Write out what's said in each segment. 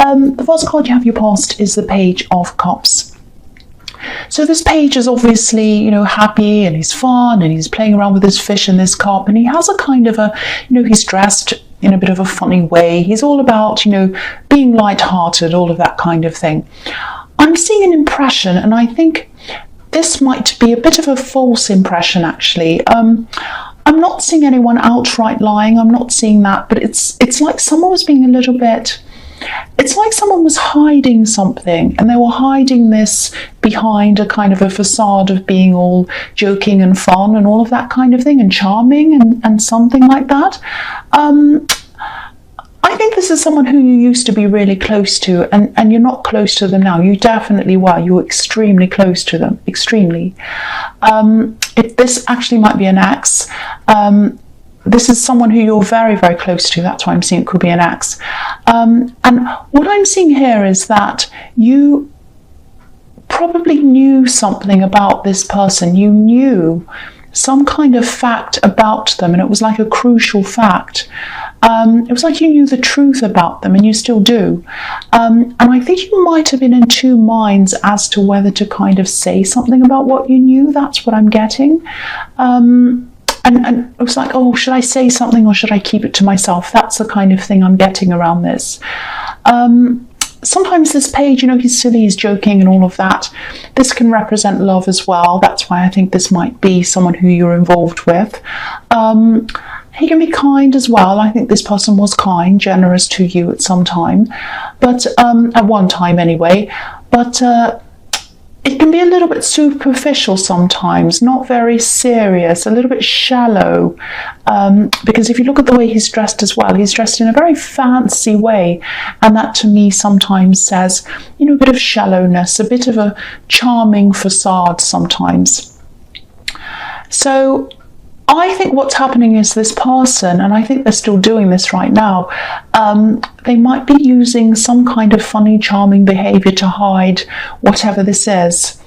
The first card you have your past is the Page of Cups. So this page is obviously, happy, and he's fun, and he's playing around with his fish in this cup, and he has a kind of a, he's dressed in a bit of a funny way. He's all about, being light-hearted, all of that kind of thing. I'm seeing an impression, and I think this might be a bit of a false impression, actually. I'm not seeing anyone outright lying. I'm not seeing that, but it's like someone was being a little bit... It's like someone was hiding something, and they were hiding this behind a kind of a facade of being all joking and fun and all of that kind of thing, and charming and something like that. I think this is someone who you used to be really close to, and you're not close to them now. You definitely were. You were extremely close to them, extremely. This actually might be an ex. This is someone who you're very, very close to. That's why I'm seeing it could be an ex. And what I'm seeing here is that you probably knew something about this person. You knew some kind of fact about them, and it was like a crucial fact. It was like you knew the truth about them, and you still do. And I think you might have been in two minds as to whether to kind of say something about what you knew. That's what I'm getting. And it was like, oh, should I say something or should I keep it to myself? That's the kind of thing I'm getting around this. Sometimes this page, he's silly, he's joking and all of that. This can represent love as well. That's why I think this might be someone who you're involved with. He can be kind as well. I think this person was kind, generous to you at some time, but at one time anyway. But it can be a little bit superficial sometimes, not very serious, a little bit shallow. Because if you look at the way he's dressed as well, he's dressed in a very fancy way. And that to me sometimes says, a bit of shallowness, a bit of a charming facade sometimes. So I think what's happening is this person, and I think they're still doing this right now, they might be using some kind of funny, charming behaviour to hide whatever this is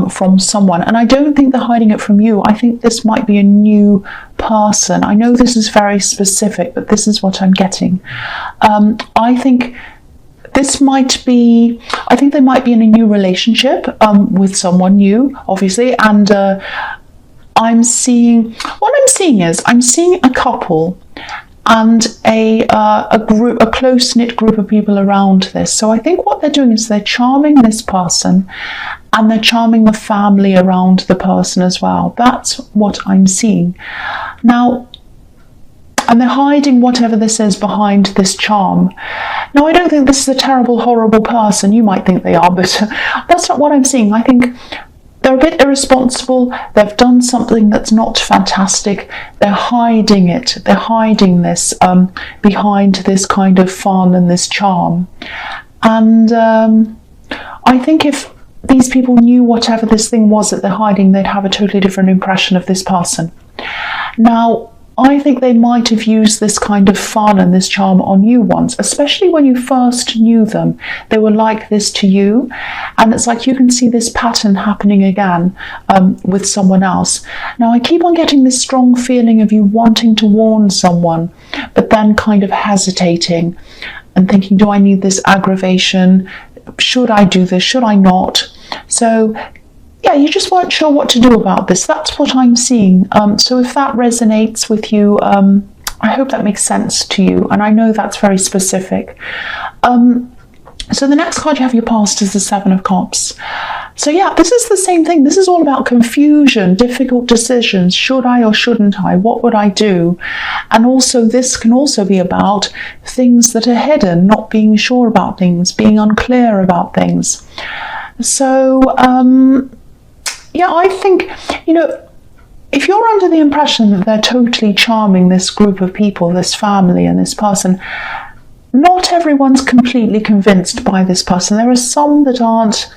from someone. And I don't think they're hiding it from you. I think this might be a new person. I know this is very specific, but this is what I'm getting. I think they might be in a new relationship with someone new, obviously, and I'm seeing a couple and a close-knit group of people around this. So I think what they're doing is they're charming this person, and they're charming the family around the person as well. That's what I'm seeing. Now, and they're hiding whatever this is behind this charm. Now, I don't think this is a terrible, horrible person. You might think they are, but that's not what I'm seeing. I think they're a bit irresponsible. They've done something that's not fantastic. They're hiding it. They're hiding this behind this kind of fun and this charm. And I think if these people knew whatever this thing was that they're hiding, they'd have a totally different impression of this person. Now, I think they might have used this kind of fun and this charm on you once, especially when you first knew them. They were like this to you, and it's like you can see this pattern happening again with someone else. Now, I keep on getting this strong feeling of you wanting to warn someone, but then kind of hesitating and thinking, do I need this aggravation? Should I do this? Should I not? So yeah, you just weren't sure what to do about this. That's what I'm seeing. So if that resonates with you, I hope that makes sense to you. And I know that's very specific. So the next card you have your past is the Seven of Cups. So yeah, this is the same thing. This is all about confusion, difficult decisions. Should I or shouldn't I? What would I do? And also this can also be about things that are hidden, not being sure about things, being unclear about things. So yeah, I think, if you're under the impression that they're totally charming, this group of people, this family and this person, not everyone's completely convinced by this person. There are some that aren't.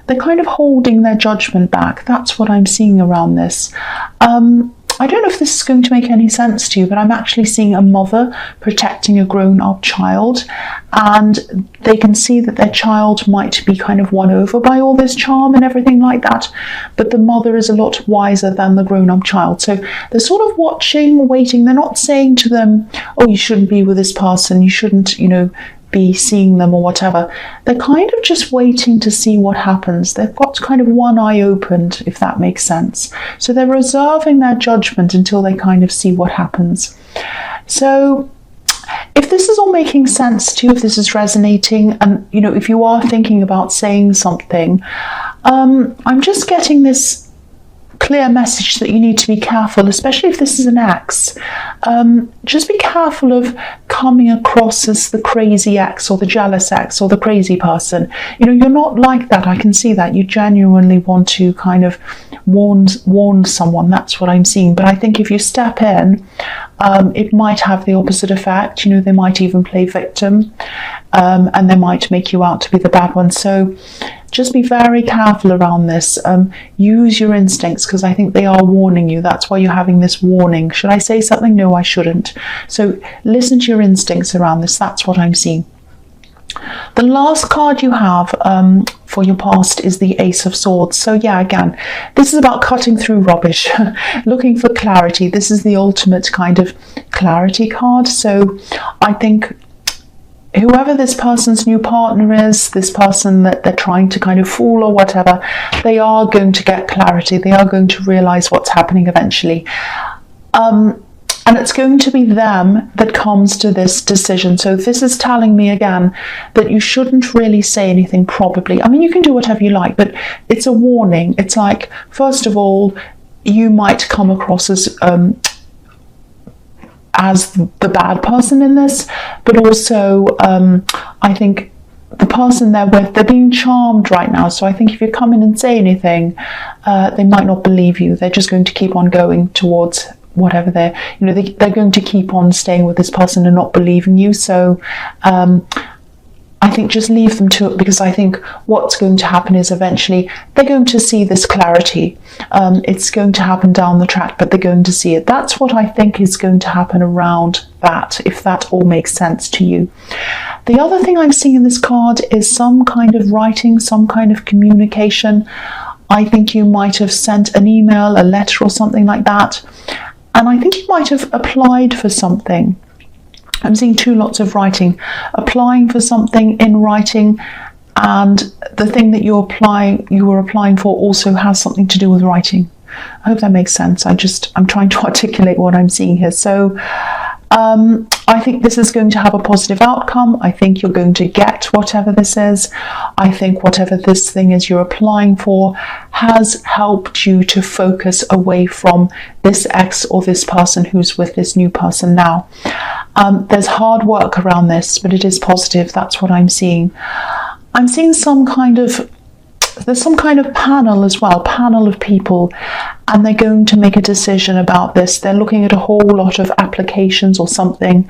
They're kind of holding their judgment back. That's what I'm seeing around this. I don't know if this is going to make any sense to you, but I'm actually seeing a mother protecting a grown-up child, and they can see that their child might be kind of won over by all this charm and everything like that, but the mother is a lot wiser than the grown-up child. So they're sort of watching, waiting. They're not saying to them, oh, you shouldn't be with this person, you shouldn't, be seeing them or whatever, they're kind of just waiting to see what happens. They've got kind of one eye opened, if that makes sense. So they're reserving their judgment until they kind of see what happens. So if this is all making sense to you, if this is resonating, and if you are thinking about saying something, I'm just getting this clear message that you need to be careful, especially if this is an ex. Just be careful of coming across as the crazy ex or the jealous ex or the crazy person. You're not like that. I can see that. You genuinely want to kind of warn someone. That's what I'm seeing. But I think if you step in, it might have the opposite effect. They might even play victim, and they might make you out to be the bad one. So just be very careful around this. Use your instincts, because I think they are warning you. That's why you're having this warning. Should I say something? No, I shouldn't. So listen to your instincts around this. That's what I'm seeing. The last card you have for your past is the Ace of Swords. So yeah, again, this is about cutting through rubbish, looking for clarity. This is the ultimate kind of clarity card. So I think whoever this person's new partner is, this person that they're trying to kind of fool or whatever, they are going to get clarity. They are going to realize what's happening eventually. And it's going to be them that comes to this decision. So this is telling me again that you shouldn't really say anything probably. I mean, you can do whatever you like, but it's a warning. It's like, first of all, you might come across as the bad person in this, but also I think the person they're with, they're being charmed right now. So I think if you come in and say anything, they might not believe you. They're just going to keep on going towards whatever they're going to keep on staying with this person and not believing you. So I think just leave them to it, because I think what's going to happen is eventually they're going to see this clarity. It's going to happen down the track, but they're going to see it. That's what I think is going to happen around that, if that all makes sense to you. The other thing I'm seeing in this card is some kind of writing, some kind of communication. I think you might have sent an email, a letter or something like that. And I think you might have applied for something. I'm seeing two lots of writing, applying for something in writing, and the thing that you were applying for also has something to do with writing. I hope that makes sense. I'm trying to articulate what I'm seeing here. So I think this is going to have a positive outcome. I think you're going to get whatever this is. I think whatever this thing is you're applying for has helped you to focus away from this ex or this person who's with this new person now. There's hard work around this, but it is positive. That's what I'm seeing. I'm seeing there's some kind of panel as well, panel of people, and they're going to make a decision about this. They're looking at a whole lot of applications or something,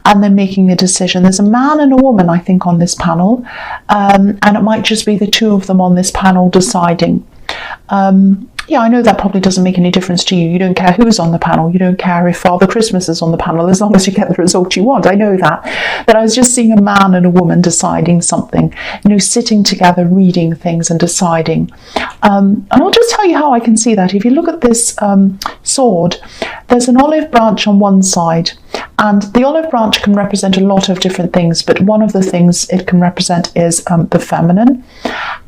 and they're making a decision. There's a man and a woman, I think, on this panel, and it might just be the two of them on this panel deciding. Yeah, I know that probably doesn't make any difference to you. You don't care who's on the panel. You don't care if Father Christmas is on the panel, as long as you get the result you want. I know that. But I was just seeing a man and a woman deciding something, sitting together, reading things and deciding. And I'll just tell you how I can see that. If you look at this sword, there's an olive branch on one side, and the olive branch can represent a lot of different things, but one of the things it can represent is the feminine,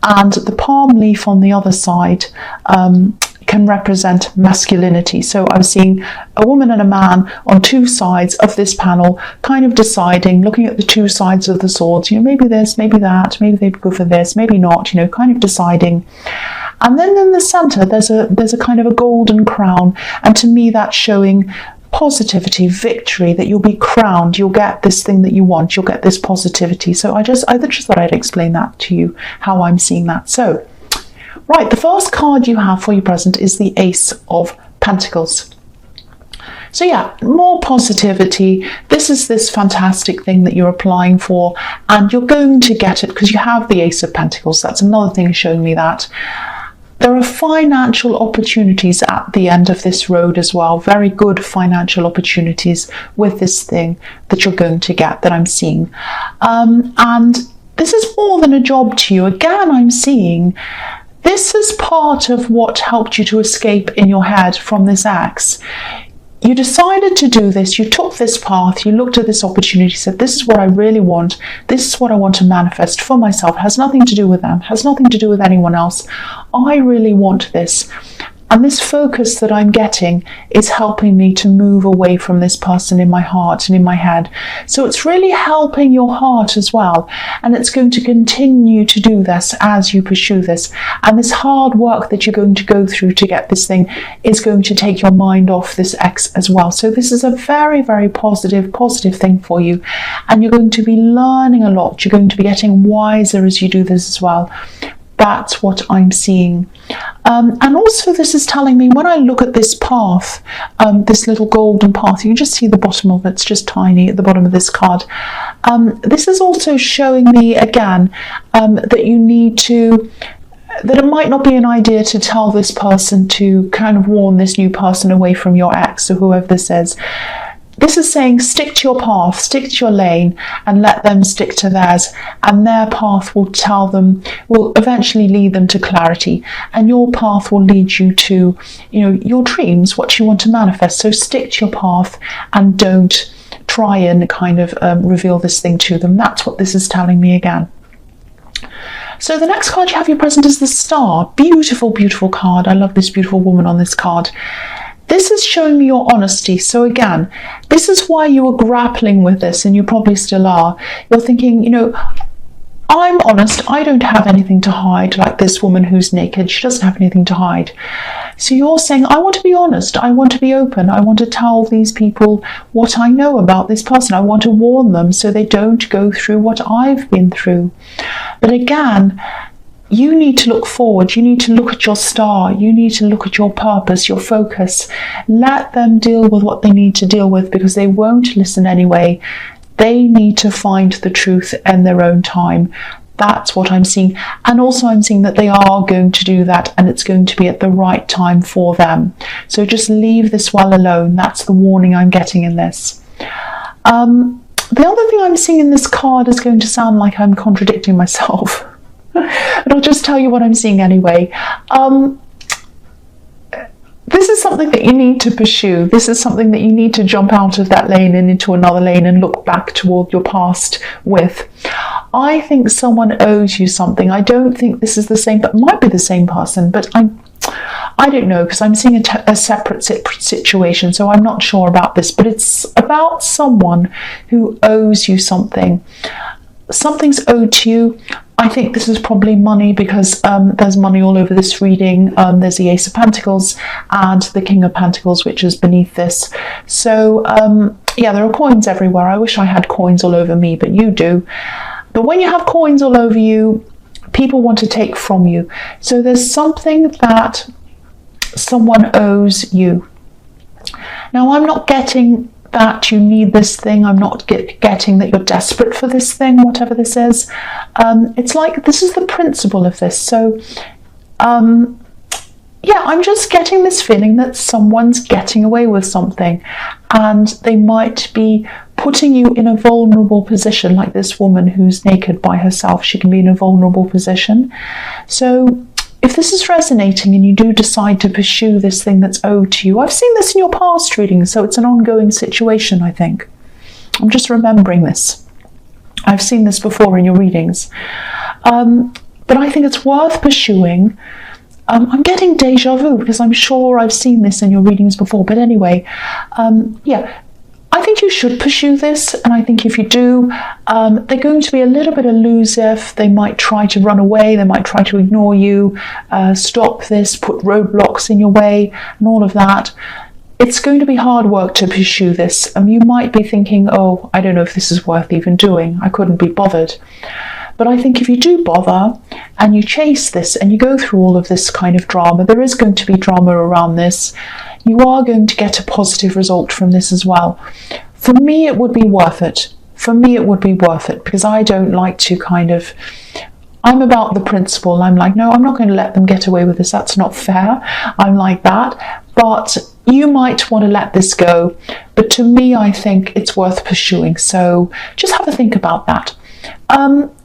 and the palm leaf on the other side can represent masculinity. So I'm seeing a woman and a man on two sides of this panel, kind of deciding, looking at the two sides of the swords, maybe this, maybe that, maybe they'd go for this, maybe not, kind of deciding. And then in the center, there's a kind of a golden crown, and to me that's showing positivity, victory, that you'll be crowned, you'll get this thing that you want, you'll get this positivity. So I just thought I'd explain that to you, how I'm seeing that. So, right, the first card you have for your present is the Ace of Pentacles. So yeah, more positivity. This is this fantastic thing that you're applying for, and you're going to get it because you have the Ace of Pentacles. That's another thing showing me that. There are financial opportunities at the end of this road as well. Very good financial opportunities with this thing that you're going to get, that I'm seeing. And this is more than a job to you. Again, I'm seeing this is part of what helped you to escape in your head from this ex. you decided to do this, you took this path, you looked at this opportunity, said, this is what I really want, this is what I want to manifest for myself, it has nothing to do with them, has nothing to do with anyone else. I really want this. And this focus that I'm getting is helping me to move away from this person in my heart and in my head. So it's really helping your heart as well. And it's going to continue to do this as you pursue this. And this hard work that you're going to go through to get this thing is going to take your mind off this ex as well. So this is a very, very positive thing for you. And you're going to be learning a lot. You're going to be getting wiser as you do this as well. That's what I'm seeing. And also this is telling me, when I look at this path, this little golden path, you can just see the bottom of it, it's just tiny at the bottom of this card. This is also showing me again that you need to, that it might not be an idea to tell this person to kind of warn this new person away from your ex or whoever this is. This is saying stick to your path, stick to your lane, and let them stick to theirs, and their path will tell them, will eventually lead them to clarity, and your path will lead you to, your dreams, what you want to manifest. So stick to your path and don't try and kind of reveal this thing to them. That's what this is telling me again. So the next card you have your present is the Star. Beautiful, beautiful card. I love this beautiful woman on this card. This is showing me your honesty. So again, this is why you were grappling with this, and you probably still are. You're thinking, I'm honest, I don't have anything to hide, like this woman who's naked, she doesn't have anything to hide. So you're saying, I want to be honest, I want to be open, I want to tell these people what I know about this person, I want to warn them so they don't go through what I've been through. But again, you need to look forward, you need to look at your star, you need to look at your purpose, your focus. Let them deal with what they need to deal with, because they won't listen anyway. They need to find the truth in their own time. That's what I'm seeing. And also I'm seeing that they are going to do that, and it's going to be at the right time for them. So just leave this well alone. That's the warning I'm getting in this. The other thing I'm seeing in this card is going to sound like I'm contradicting myself. But I'll just tell you what I'm seeing anyway. This is something that you need to pursue. This is something that you need to jump out of that lane and into another lane and look back toward your past with. I think someone owes you something. I don't think this is the same, but it might be the same person, but I don't know, because I'm seeing a separate situation, so I'm not sure about this, but it's about someone who owes you something. Something's owed to you. I think this is probably money, because there's money all over this reading. There's the Ace of Pentacles and the King of Pentacles, which is beneath this. So yeah, there are coins everywhere. I wish I had coins all over me, but you do. But when you have coins all over you, people want to take from you. So there's something that someone owes you. Now, I'm not getting that you need this thing. I'm not getting that you're desperate for this thing, whatever this is. It's like this is the principle of this. So yeah, I'm just getting this feeling that someone's getting away with something, and they might be putting you in a vulnerable position, like this woman who's naked by herself. She can be in a vulnerable position. So if this is resonating and you do decide to pursue this thing that's owed to you, I've seen this in your past readings, so it's an ongoing situation, I think. I'm just remembering this. I've seen this before in your readings. But I think it's worth pursuing. I'm getting deja vu, because I'm sure I've seen this in your readings before. But anyway, yeah, I think you should pursue this, and I think if you do, they're going to be a little bit elusive. They might try to run away, they might try to ignore you, stop this, put roadblocks in your way, and all of that. It's going to be hard work to pursue this. You might be thinking, oh, I don't know if this is worth even doing. I couldn't be bothered. But I think if you do bother and you chase this and you go through all of this kind of drama, there is going to be drama around this. You are going to get a positive result from this as well. For me, it would be worth it. For me, it would be worth it, because I don't like to kind of, I'm about the principle. I'm like, no, I'm not going to let them get away with this. That's not fair. I'm like that. But you might want to let this go. But to me, I think it's worth pursuing. So just have a think about that.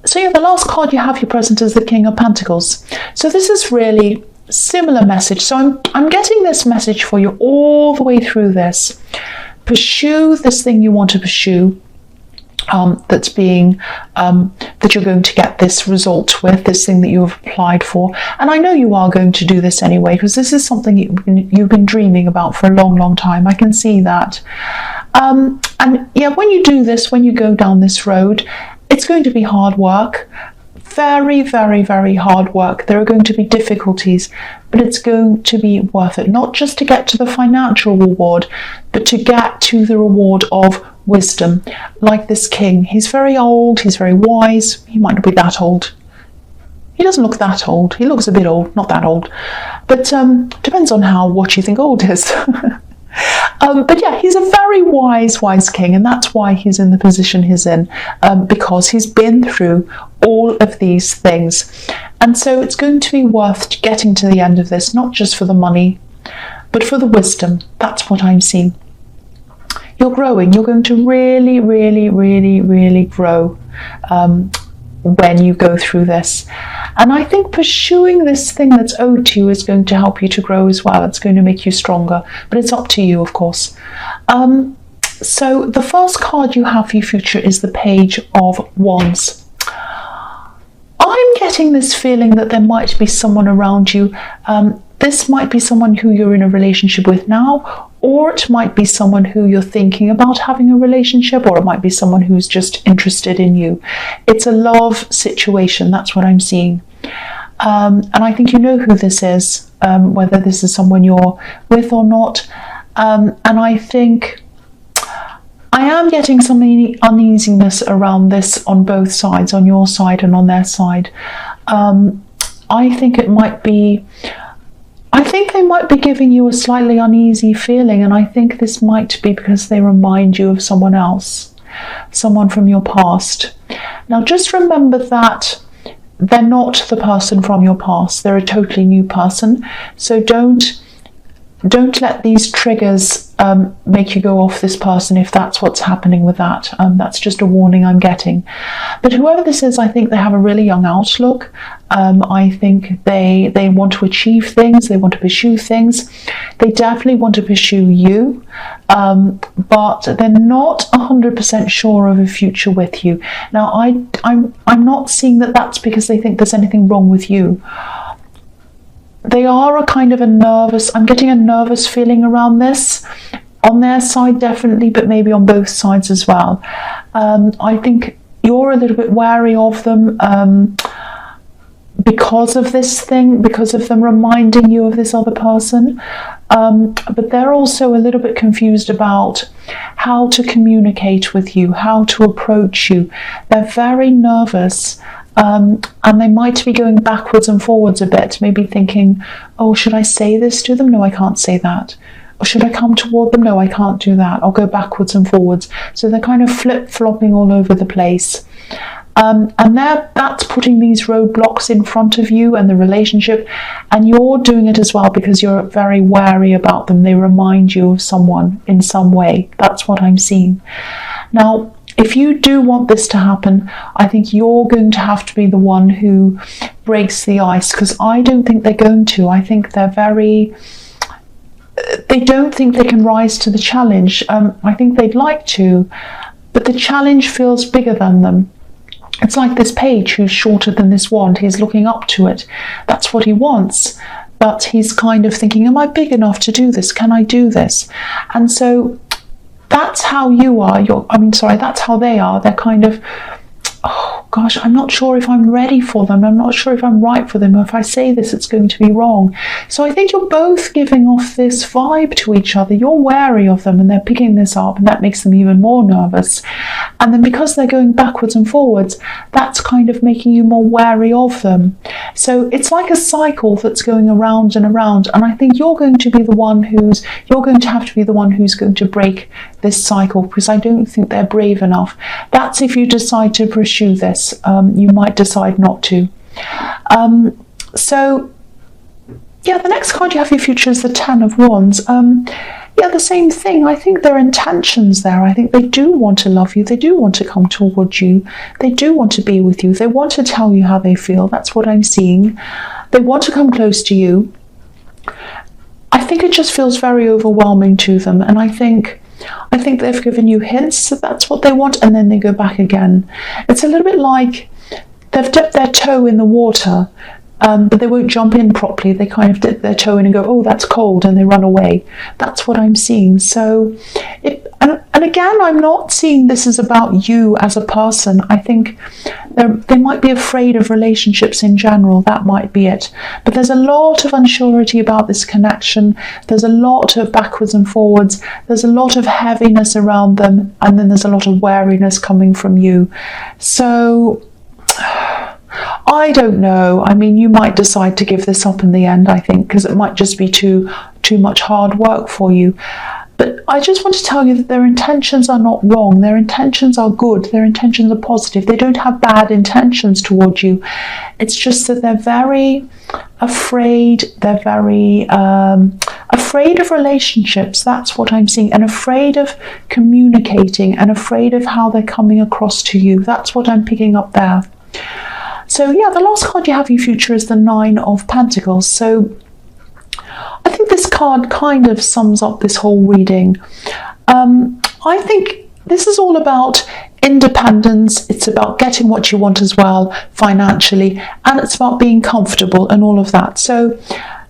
So yeah, the last card you have your present is the King of Pentacles. So this is really similar message. So I'm getting this message for you all the way through this. Pursue this thing you want to pursue. That's being that you're going to get this result with, this thing that you have applied for. And I know you are going to do this anyway, because this is something you've been dreaming about for a long time. I can see that. And yeah, when you do this, when you go down this road, it's going to be hard work. Very, very, very hard work. There are going to be difficulties, but it's going to be worth it. Not just to get to the financial reward, but to get to the reward of wisdom. Like this king, he's very old, he's very wise. He might not be that old. He doesn't look that old. He looks a bit old, not that old. But depends on what you think old is. But yeah, he's a very wise king, and that's why he's in the position he's in, because he's been through all of these things. And so it's going to be worth getting to the end of this, not just for the money, but for the wisdom. That's what I'm seeing. You're growing. You're going to really, really, really, really grow when you go through this. And I think pursuing this thing that's owed to you is going to help you to grow as well. It's going to make you stronger, but it's up to you, of course. So the first card you have for your future is the Page of Wands. I'm getting this feeling that there might be someone around you. This might be someone who you're in a relationship with now, or it might be someone who you're thinking about having a relationship, or it might be someone who's just interested in you. It's a love situation, that's what I'm seeing. And I think you know who this is, whether this is someone you're with or not. And I think I am getting some uneasiness around this on both sides, on your side and on their side. I think they might be giving you a slightly uneasy feeling, and I think this might be because they remind you of someone else, someone from your past. Now just remember that they're not the person from your past, they're a totally new person. So don't let these triggers make you go off this person if that's what's happening with that. That's just a warning I'm getting. But whoever this is, I think they have a really young outlook. I think they want to achieve things, they want to pursue things. They definitely want to pursue you, but they're not 100% sure of a future with you. Now, I'm not seeing that that's because they think there's anything wrong with you. They are I'm getting a nervous feeling around this. On their side, definitely, but maybe on both sides as well. I think you're a little bit wary of them because of this thing, because of them reminding you of this other person. But they're also a little bit confused about how to communicate with you, how to approach you. They're very nervous. And they might be going backwards and forwards a bit, maybe thinking, oh, should I say this to them? No, I can't say that. Or should I come toward them? No, I can't do that. I'll go backwards and forwards. So they're kind of flip-flopping all over the place. And that's putting these roadblocks in front of you and the relationship, and you're doing it as well because you're very wary about them. They remind you of someone in some way. That's what I'm seeing. Now, if you do want this to happen, I think you're going to have to be the one who breaks the ice, because I don't think they're going to. I think they don't think they can rise to the challenge. I think they'd like to, but the challenge feels bigger than them. It's like this page who's shorter than this wand. He's looking up to it. That's what he wants. But he's kind of thinking, am I big enough to do this? Can I do this? And so that's how you are. That's how they are. They're kind of, oh gosh, I'm not sure if I'm ready for them. I'm not sure if I'm right for them. If I say this, it's going to be wrong. So I think you're both giving off this vibe to each other. You're wary of them and they're picking this up, and that makes them even more nervous. And then because they're going backwards and forwards, that's kind of making you more wary of them. So it's like a cycle that's going around and around. And I think you're going to have to be the one who's going to break this cycle, because I don't think they're brave enough. That's if you decide to pursue this. You might decide not to. So yeah, the next card you have for your future is the Ten of Wands. Yeah, the same thing. I think there are intentions there. I think they do want to love you. They do want to come towards you. They do want to be with you. They want to tell you how they feel. That's what I'm seeing. They want to come close to you. I think it just feels very overwhelming to them, and I think they've given you hints that that's what they want, and then they go back again. It's a little bit like they've dipped their toe in the water, but they won't jump in properly. They kind of dip their toe in and go, oh, that's cold, and they run away. That's what I'm seeing. So, and again, I'm not seeing this as about you as a person. I think they might be afraid of relationships in general. That might be it. But there's a lot of unsurety about this connection. There's a lot of backwards and forwards. There's a lot of heaviness around them. And then there's a lot of wariness coming from you. So I don't know. I mean, you might decide to give this up in the end, I think, because it might just be too much hard work for you. But I just want to tell you that their intentions are not wrong. Their intentions are good. Their intentions are positive. They don't have bad intentions towards you. It's just that they're very afraid. They're very afraid of relationships. That's what I'm seeing. And afraid of communicating and afraid of how they're coming across to you. That's what I'm picking up there. So yeah, the last card you have in your future is the Nine of Pentacles. So I think this card kind of sums up this whole reading. I think this is all about independence. It's about getting what you want as well financially, and it's about being comfortable and all of that. So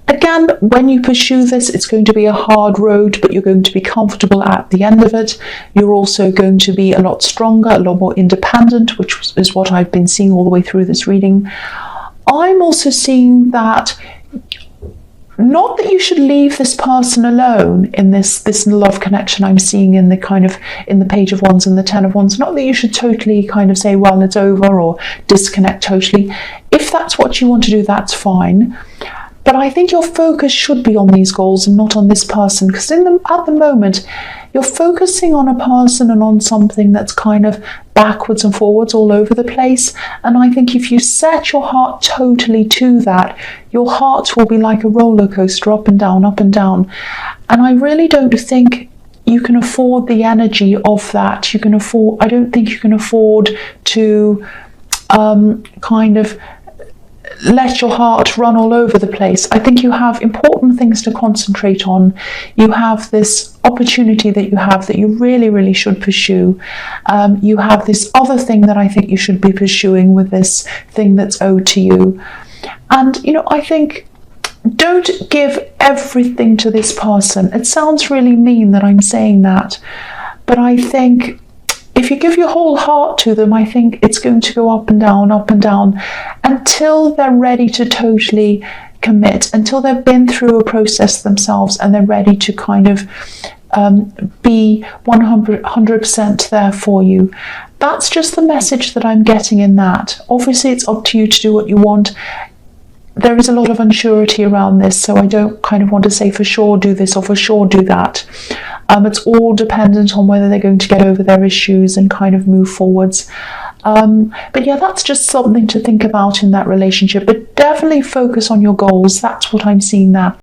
again, when you pursue this, it's going to be a hard road, but you're going to be comfortable at the end of it. You're also going to be a lot stronger, a lot more independent, which is what I've been seeing all the way through this reading. I'm also seeing that not that you should leave this person alone in this love connection I'm seeing in the Page of Wands and the Ten of Wands. Not that you should totally kind of say, well, it's over, or disconnect totally. If that's what you want to do, that's fine. But I think your focus should be on these goals and not on this person, because at the moment, you're focusing on a person and on something that's kind of backwards and forwards all over the place. And I think if you set your heart totally to that, your heart will be like a roller coaster, up and down, up and down. And I really don't think you can afford the energy of that. I don't think you can afford to kind of let your heart run all over the place. I think you have important things to concentrate on. You have this opportunity that you really, really should pursue. You have this other thing that I think you should be pursuing with this thing that's owed to you. And, I think don't give everything to this person. It sounds really mean that I'm saying that, but I think if you give your whole heart to them, I think it's going to go up and down, until they're ready to totally commit, until they've been through a process themselves and they're ready to kind of be 100% there for you. That's just the message that I'm getting in that. Obviously, it's up to you to do what you want. There is a lot of unsurety around this, so I don't kind of want to say for sure do this or for sure do that. It's all dependent on whether they're going to get over their issues and kind of move forwards. But yeah, that's just something to think about in that relationship. But definitely focus on your goals. That's what I'm seeing there.